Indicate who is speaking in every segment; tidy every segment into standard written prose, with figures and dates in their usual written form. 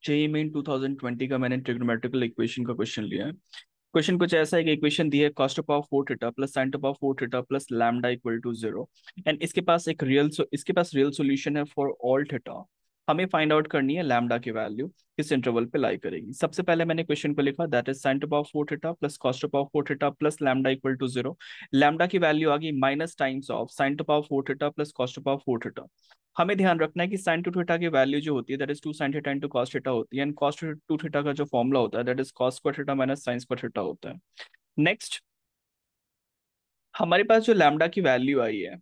Speaker 1: JEE main 2020 का मैंने trigonometrical equation का क्वेश्चन लिया है। क्वेश्चन कुछ ऐसा है कि इक्वेशन दी है cos to power 4 theta plus sin to power 4 theta plus lambda equal to 0 and इसके पास रियल सॉल्यूशन है फॉर ऑल थीटा। हमें फाइंड आउट करनी है लैम्डा की वैल्यू किस इंटरवल पे लाई करेगी। सबसे पहले मैंने क्वेश्चन को लिखा that is sin to power 4 theta plus cos to power 4 theta plus lambda equal to 0। Lambda की वैल्यू आ गई minus times of sin to power 4 theta plus cos to power 4 theta. हमें ध्यान रखना है कि sin टू थीटा की value जो होती है that is 2 sin theta into cos theta होती है एंड cos टू थीटा का जो फॉर्मूला होता है that is cos square theta minus sin square theta होता है। नेक्स्ट हमारे पास जो लैम्डा की वैल्यू आई है,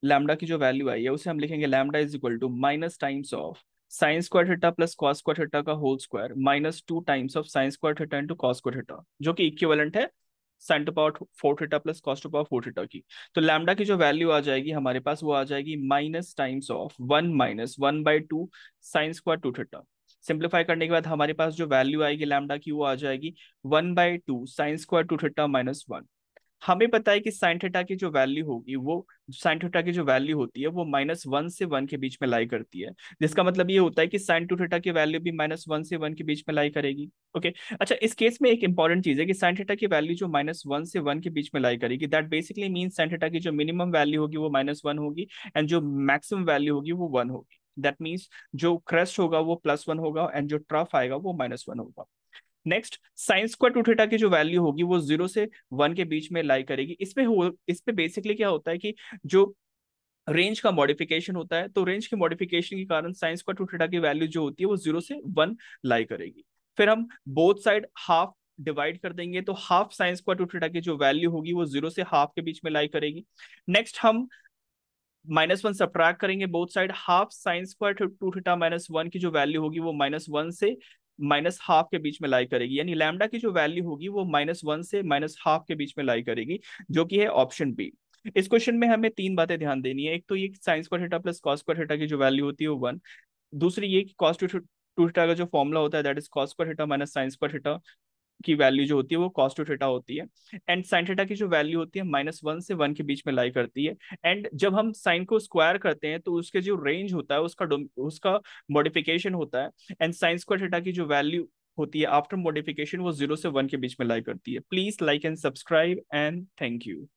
Speaker 1: लैम्डा की जो वैल्यू आई है उसे हम लिखेंगे lambda is equal to minus times of sine square theta plus cos square theta का whole square minus 2 times of sine square theta into cos square theta जो कि इक्विवेलेंट है sine to power 4 theta plus cos to power 4 theta की। तो lambda की जो value आ जाएगी हमारे पास वो आ जाएगी minus times of 1 minus 1/2 sine square 2 theta. Simplify करने के बाद हमारे पास जो वैल्यू आएगी लैम्डा की वो आ जाएगी 1/2 साइन स्क्वायर 2 थीटा माइनस 1। हमें पता है कि साइन थीटा की जो वैल्यू होगी वो साइन थीटा की जो वैल्यू होती है वो -1 से 1 के बीच में लाई करती है। जिसका मतलब ये होता है कि साइन टू थीटा की वैल्यू भी -1 से 1 के बीच में लाई करेगी। ओके। अच्छा, इस केस में एक इंपॉर्टेंट चीज है कि साइन थीटा की वैल्यू जो -1 से 1 के बीच में लाई करेगी that basically mean sine theta की जो मिनिमम वैल्यू होगी वो -1 होगी एंड जो मैक्सिमम वैल्यू होगी वो 1 होगी। दैट मीन्स जो क्रेस्ट होगा वो +1 होगा एंड जो ट्रफ आएगा वो -1 होगा। Next sine square two theta की जो वैल्यू होगी वो 0 से 1 के बीच में लाई करेगी। इस पे बेसिकली क्या होता है कि जो रेंज का मॉडिफिकेशन होता है तो रेंज के मॉडिफिकेशन के कारण साइन स्क्वायर टू थीटा की वैल्यू जो होती है वो 0 से 1 लाई करेगी। फिर हम बोथ साइड हाफ डिवाइड कर देंगे तो half sine square two theta की जो वैल्यू होगी वो 0 से हाफ के बीच में लाई करेगी। नेक्स्ट हम -1 सब्ट्रैक्ट करेंगे both side, half sine square two theta -1 की जो वैल्यू होगी वो -1 से -हाफ के बीच में लाई करेगी। यानी लैम्डा की जो वैल्यू होगी वो -1 से -हाफ के बीच में लाई करेगी जो कि है ऑप्शन बी। इस क्वेश्चन में हमें तीन बातें ध्यान देनी है। एक तो ये sign square theta plus cos square theta की जो वैल्यू होती है वो 1। दूसरी ये कि कॉस टू थीटा का जो फॉर्मूला होता है that is cos square theta minus sign square theta की वैल्यू जो होती है वो cos टू थीटा होती है। एंड साइन थीटा की जो वैल्यू होती है -1 से 1 के बीच में लाई करती है। एंड जब हम साइन को स्क्वायर करते हैं तो उसके जो रेंज होता है उसका मॉडिफिकेशन होता है एंड साइन स्क्वायर थीटा की जो वैल्यू होती है आफ्टर मॉडिफिकेशन वो 0 से 1 के बीच में लाई करती है। Please like and subscribe and thank you.